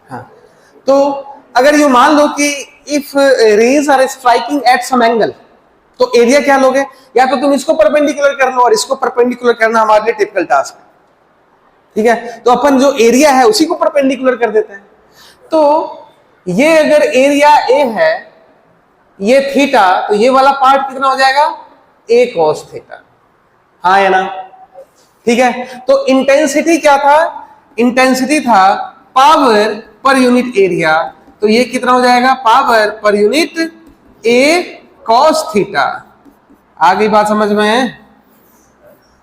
हाँ, तो अगर यू मान लो कि if rays are striking at some angle, तो एरिया क्या लोगे? या तो तुम इसको परपेंडिकुलर कर लो और इसको परपेंडिकुलर करना हमारे लिए टिपिकल टास्क है, ठीक है? तो अपन जो एरिया है उसी को परपेंडिकुलर कर देते हैं। तो ये अगर एरिया ए है, ये थीटा, तो ये वाला पार्ट कितना हो जाएगा? ए कॉस थीटा, हाँ या ना? ठीक है, तो इंटेंसिटी क्या था? इंटेंसिटी था पावर पर यूनिट एरिया, तो ये कितना हो जाएगा? Power per unit A cos theta. आ गई बात समझ में?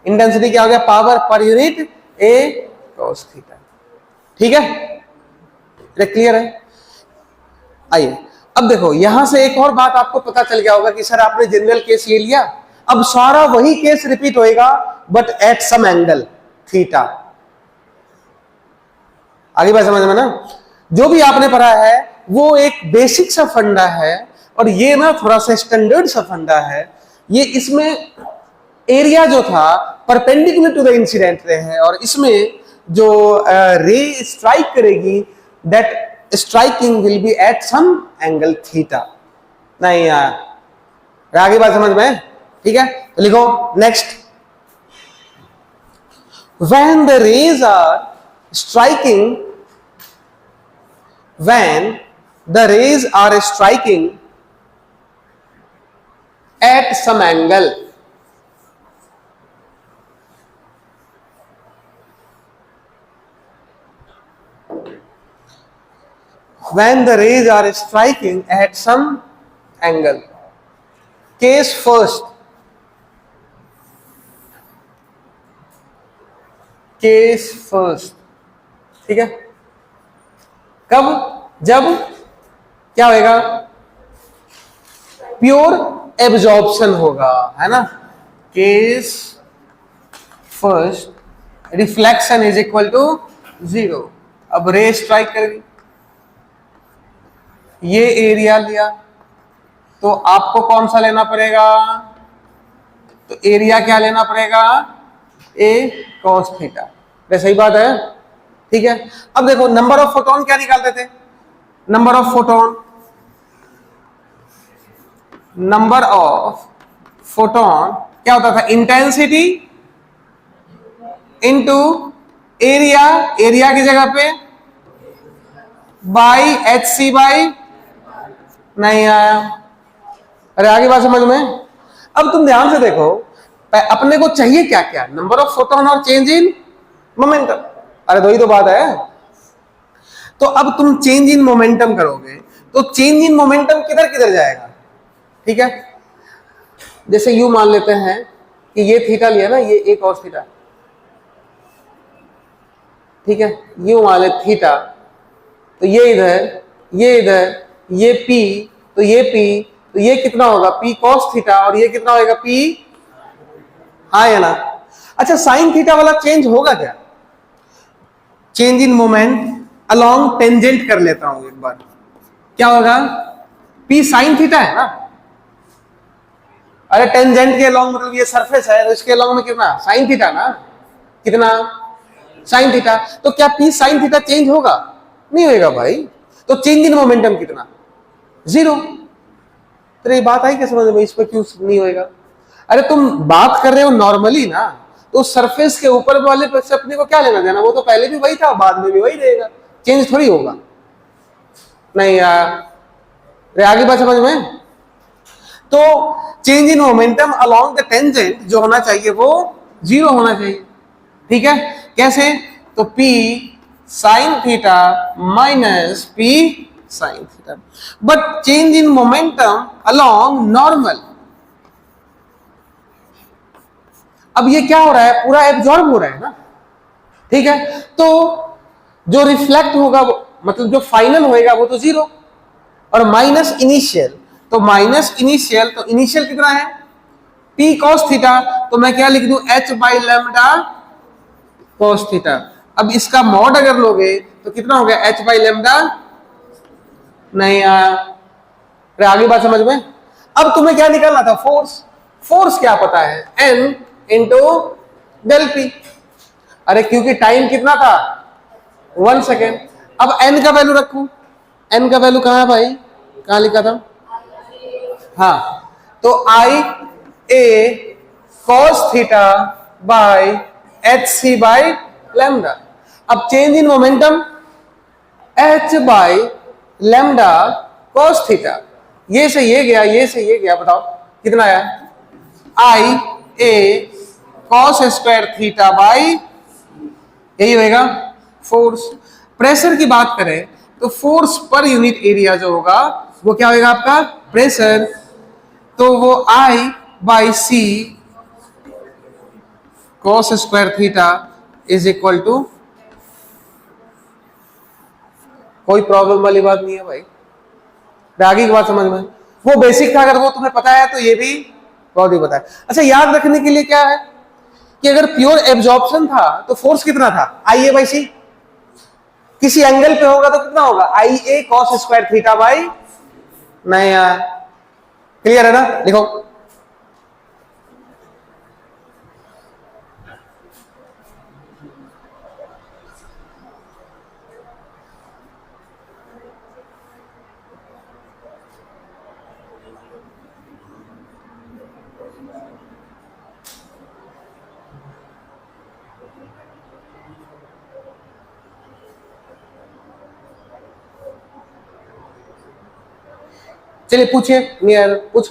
इंटेंसिटी क्या हो गया? Power per unit A cos theta. ठीक है, क्लियर है? आइए अब देखो, यहां से एक और बात आपको पता चल गया होगा कि सर आपने जनरल केस ले लिया, अब सारा वही केस रिपीट होएगा but at some angle theta. आगे बात समझ में ना? जो भी आपने पढ़ा है वो एक बेसिक सा फंडा है, और ये ना थोड़ा सा स्टैंडर्ड सा फंडा है। ये इसमें एरिया जो था perpendicular to the incident ray है, और इसमें जो रे स्ट्राइक करेगी that striking will be at some angle theta. नहीं यार, आगे बात समझ में? ठीक है, तो लिखो next. When the rays are striking, when the rays are striking at some angle, when the rays are striking at some angle. Case first, case first, ठीक है? कब? जब क्या होगा? प्योर एब्जॉर्प्शन होगा, है ना? Case first, reflection is equal to 0। अब रे स्ट्राइक करेगी, ये एरिया लिया, तो आपको कौन सा लेना पड़ेगा? तो एरिया क्या लेना पड़ेगा? ए कॉस थीटा। सही बात है, ठीक है? अब देखो, नंबर ऑफ फोटोन क्या निकालते थे? Number of photon, number of photon क्या होता था? इंटेंसिटी इनटू एरिया, एरिया की जगह पे बाई एच सी बाई, नहीं आया। अरे आगे बात समझ में? अब तुम ध्यान से देखो, अपने को चाहिए क्या क्या? नंबर ऑफ फोटोन और चेंज इन मोमेंटम। अरे दो ही तो बात है। तो अब तुम चेंज इन मोमेंटम करोगे, तो चेंज इन मोमेंटम किधर किधर जाएगा? ठीक है, जैसे यू मान लेते हैं कि ये थीटा लिया ना, ये एक और थीटा, ठीक है? यू मान ले थीटा, तो ये इधर, ये इधर, ये P, तो ये P, तो ये कितना होगा? P cos थीटा, और ये कितना होगा? P, हाँ या ना? अच्छा, साइन थीटा वाला चेंज होगा क्या? Change in moment along tangent कर लेता हूं एक बार, क्या होगा? P साइन थीटा है ना? अरे टेंजेंट के अलोंग मतलब ये सरफेस है, तो इसके अलोंग में कितना? साइन थीटा ना? कितना? Sine theta. तो क्या P साइन थीटा चेंज होगा? नहीं होगा भाई। तो चेंज इन मोमेंटम कितना? 0। तो ये बात आई क्या समझ में? इस पर क्यों नहीं होएगा? अरे तुम बात कर रहे हो नॉर्मली ना, तो सरफेस के ऊपर वाले पर से अपने को क्या लेना देना? वो तो पहले भी वही था, बाद में भी वही रहेगा, चेंज थोड़ी होगा। नहीं यार, आगे बात समझ में? तो change in momentum along the tangent जो होना चाहिए वो 0 होना चाहिए, ठीक है? कैसे? तो P sine theta minus P sine theta, but change in momentum along normal. अब ये क्या हो रहा है? पूरा एब्जॉर्ब हो रहा है ना, ठीक है? तो जो रिफ्लेक्ट होगा मतलब जो फाइनल होएगा वो तो 0, और माइनस इनिशियल, तो माइनस इनिशियल, तो इनिशियल कितना है? P cos थीटा, तो मैं क्या लिख दूं? H by lambda cos theta. अब इसका मॉड अगर लोगे तो कितना हो गया? H बाई लैम्डा, नहीं आया। आगे बात समझ में? अब तुम्हें क्या निकालना था? फोर्स। फोर्स क्या पता है? N into del P। अरे क्योंकि टाइम कितना था? 1 सेकेंड, अब n का वैल्यू रखूं, n का वैल्यू कहां है भाई, कहां लिखा था, हाँ, तो I A cos theta by H C by lambda. अब change in momentum H by lambda cos theta, ये से ये गया, ये से ये गया, बताओ कितना आया, आई A cos square theta by, यही होएगा फोर्स। प्रेशर की बात करें तो फोर्स पर यूनिट एरिया जो होगा वो क्या होगा आपका, प्रेशर, तो वो I by C cos square theta is equal to, कोई प्रॉब्लम वाली बात नहीं है भाई, आगे की बात समझ में, वो बेसिक था, अगर वो तुम्हें पता है तो ये भी बहुत ही पता है। अच्छा, याद रखने के लिए क्या है कि अगर प्योर एब्जॉर्प्शन था तो फोर्स कितना था, आई ए बाई सी, किसी एंगल पे होगा तो कितना होगा, आई A cos square theta by, नहीं यार, क्लियर है ना, लिखो, चलिए पूछिए, नियर कुछ,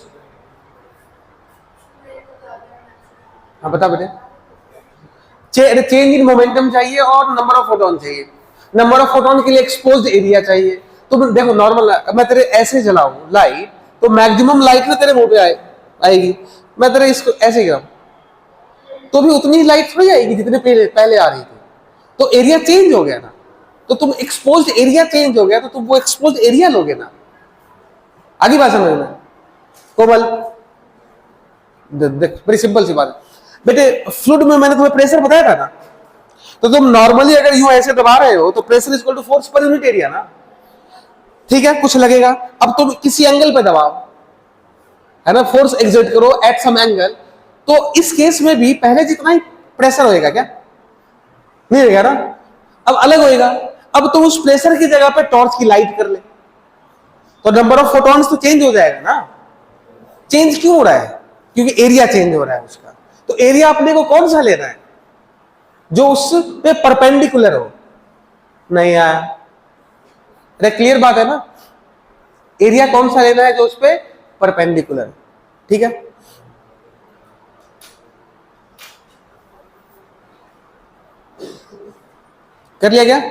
हाँ बता बेटे, चेंज इन मोमेंटम चाहिए और नंबर ऑफ फोटोन चाहिए, नंबर ऑफ फोटोन के लिए एक्सपोज्ड एरिया चाहिए। तो देखो नॉर्मल, मैं तेरे ऐसे जलाऊं लाइट तो मैक्सिमम लाइट ना तेरे मुंह पे आएगी, मैं तेरे इसको ऐसे गिराऊं तो भी उतनी लाइट थोड़ी आएगी जितने पहले पहले आ रही थी, तो एरिया चेंज हो गया ना, तो तुम एक्सपोज्ड एरिया चेंज हो गया तो तुम वो एक्सपोज्ड एरिया लोगे ना, आगे बात समझ में, कोमल, देख बड़ी सिंपल सी बात है बेटे, फ्लूइड में मैंने तुम्हें प्रेशर बताया था ना, तो तुम नॉर्मली अगर यूं ऐसे दबा रहे हो तो pressure is equal to force per unit area ना, ठीक है, कुछ लगेगा। अब तुम किसी एंगल पे दबाओ, है ना, फोर्स एग्जर्ट करो एट सम एंगल, तो इस केस में भी पहले जितना ही प्रेशर होएगा क्या, नहीं होएगा ना, अब अलग होएगा। अब तुम उस प्रेशर की जगह पे टॉर्च की लाइट कर ले तो नंबर ऑफ फोटॉन्स तो चेंज हो जाएगा ना, चेंज क्यों हो रहा है, क्योंकि एरिया चेंज हो रहा है उसका, तो एरिया अपने को कौन सा लेना है, जो उस पे परपेंडिकुलर हो, नहीं आया, अरे क्लियर बात है ना, एरिया कौन सा लेना है, जो उस पे परपेंडिकुलर, ठीक है, कर लिया क्या,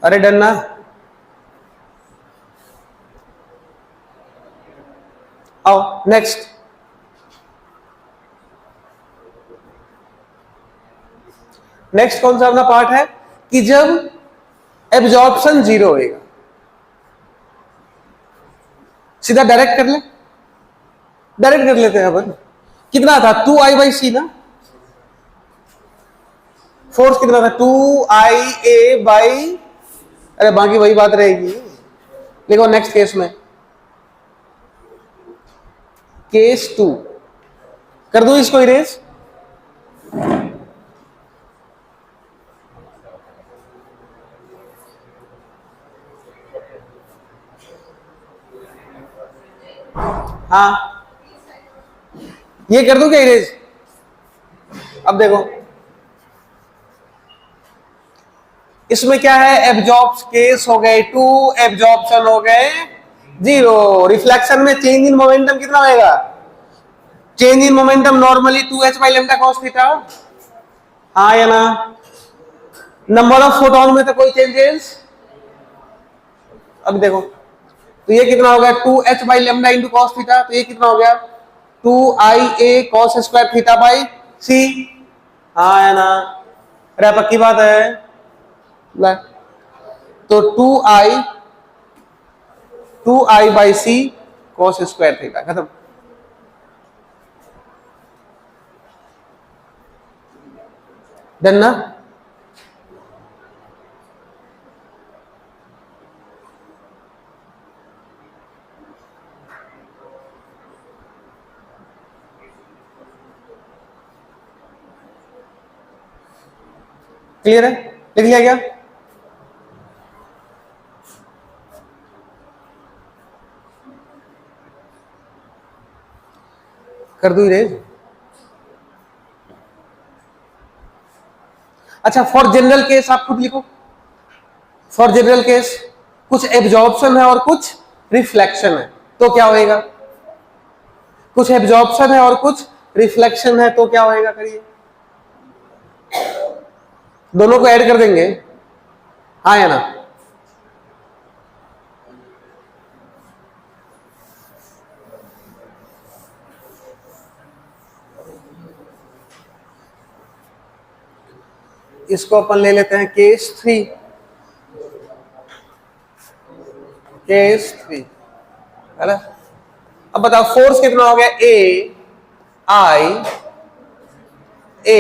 अरे डन ना, आओ नेक्स्ट, नेक्स्ट कौन सा अपना पार्ट है कि जब एब्जॉर्प्शन जीरो होएगा, सीधा डायरेक्ट कर ले, डायरेक्ट कर लेते हैं अपन, कितना था 2I/c ना, फोर्स कितना था 2IA/, अरे बाकी वही बात रहेगी, देखो नेक्स्ट केस में, केस 2 कर दो इसको इरेज, हाँ ये कर दो क्या इरेज, अब देखो इसमें क्या है, एब्जॉर्ब केस हो गए 2, एब्जॉर्प्शन हो गए 0, रिफ्लेक्शन में चेंज इन मोमेंटम कितना होएगा, change in momentum normally 2h/λ cos theta, हाँ या ना, नंबर ऑफ फोटोन में तो कोई चेंजेस, अब देखो तो ये कितना हो गया 2h/λ इंटू कॉस थीटा, तो ये कितना हो गया 2IA cos square theta by C, हाँ है ना, अरे पक्की बात है, तो 2I/c cos स्क्वायर थीटा, खत्म, डन ना, क्लियर है? लिख लिया क्या? कर दूं इरेज? अच्छा, फॉर जनरल केस आप खुद लिखो। फॉर जनरल केस कुछ एब्जॉर्प्शन है और कुछ रिफ्लेक्शन है, तो क्या होएगा? कुछ एब्जॉर्प्शन है और कुछ रिफ्लेक्शन है, तो क्या होएगा? करिए, दोनों को ऐड कर देंगे, हाँ या ना? इसको अपन ले लेते हैं केस 3। केस 3 है ना? अब बताओ फोर्स कितना हो गया? A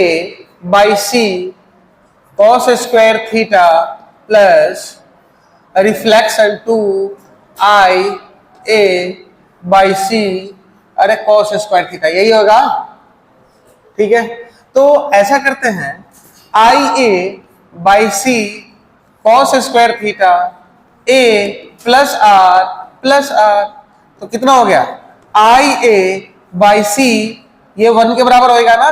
by C cos square theta plus reflection 2 by C, अरे कॉस स्क्वायर थीटा, यही होगा। ठीक है, तो ऐसा करते हैं, IA by C cos square theta A plus R, तो कितना हो गया? IA बाई सी, ये 1 के बराबर होएगा ना?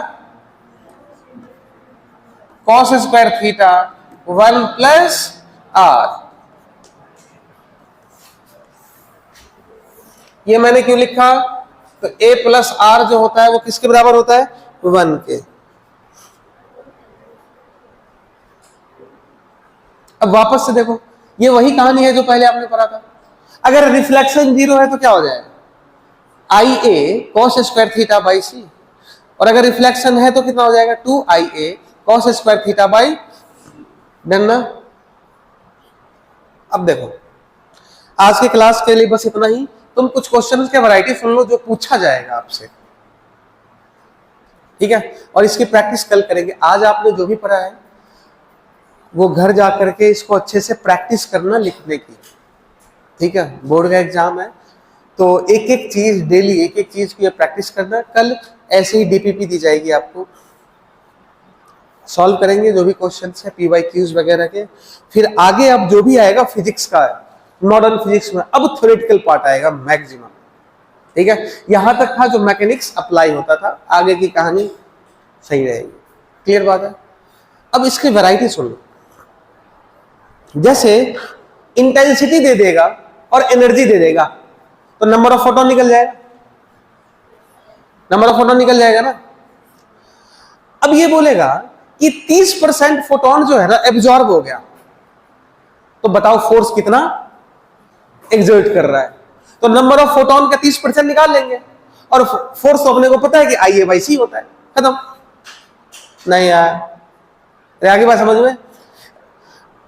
Cos square theta 1 plus R. ये मैंने क्यों लिखा? तो A प्लस आर जो होता है वो किसके बराबर होता है? 1 के। अब वापस से देखो, ये वही कहानी है जो पहले आपने पढ़ा था। अगर रिफ्लेक्शन 0 है तो क्या हो जाएगा? IA cos square theta by C, और अगर रिफ्लेक्शन है तो कितना हो जाएगा? 2IA cos square theta by, done ना? अब देखो, आज के क्लास के लिए बस इतना ही। तुम कुछ क्वेश्चंस के वैरायटी सुन लो जो पूछा जाएगा आपसे, ठीक है? और इसकी प्रैक्टिस कल करेंगे। आज आपने जो भी पढ़ा है वो घर जाकर के इसको अच्छे से प्रैक्टिस करना लिखने की, ठीक है? बोर्ड का एग्जाम है तो एक एक चीज डेली, एक एक चीज की प्रैक्टिस करना। कल ऐसे ही डीपीपी दी जाएगी आपको, सॉल्व करेंगे जो भी क्वेश्चन है PYQs वगैरह के। फिर आगे अब जो भी आएगा फिजिक्स का, मॉडर्न फिजिक्स में अब थ्योरेटिकल पार्ट आएगा मैक्सिमम, ठीक है? यहां तक था जो मैकेनिक्स अप्लाई होता था, आगे की कहानी सही रहेगी। क्लियर बात है? अब इसकी वैरायटी सुन लो। जैसे इंटेंसिटी दे देगा और एनर्जी दे देगा तो नंबर ऑफ फोटोन निकल जाएगा, नंबर ऑफ फोटोन निकल जाएगा ना? अब ये बोलेगा कि 30% फोटोन जो है ना एब्जॉर्ब हो गया, तो बताओ फोर्स कितना एक्सर्ट कर रहा है? तो नंबर ऑफ फोटोन का 30% निकाल लेंगे, और फोर्स तो अपने को पता है कि IA बाई सी होता है, खत्म। नहीं यार, आगे बात समझ में?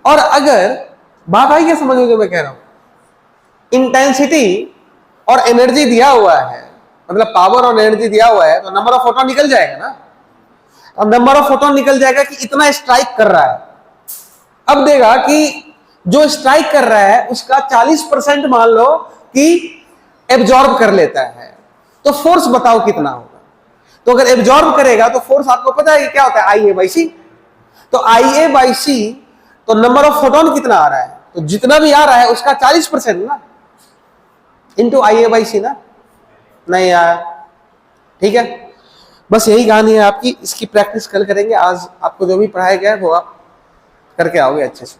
और अगर बात आई क्या समझ में जो मैं कह रहा हूं? इंटेंसिटी और एनर्जी दिया हुआ है, मतलब पावर और एनर्जी दिया हुआ है, तो नंबर ऑफ फोटोन निकल जाएगा ना? अब नंबर ऑफ फोटोन निकल जाएगा कि इतना स्ट्राइक कर रहा है। अब देगा कि जो स्ट्राइक कर रहा है उसका 40% मान लो कि एब्जॉर्ब कर लेता है, तो फोर्स बताओ कितना होगा? तो अगर एब्जॉर्ब करेगा तो फोर्स आपको पता है कि क्या होता है? IA बाई सी। तो IA बाई सी, तो नंबर ऑफ फोटोन कितना आ रहा है? तो जितना भी आ रहा है उसका 40% ना, इंटू IA बाई सी ना? नहीं यार, ठीक है? बस यही कहानी है आपकी। इसकी प्रैक्टिस कल करेंगे। आज आपको जो भी पढ़ाया गया है वो आप करके आओगे अच्छे से।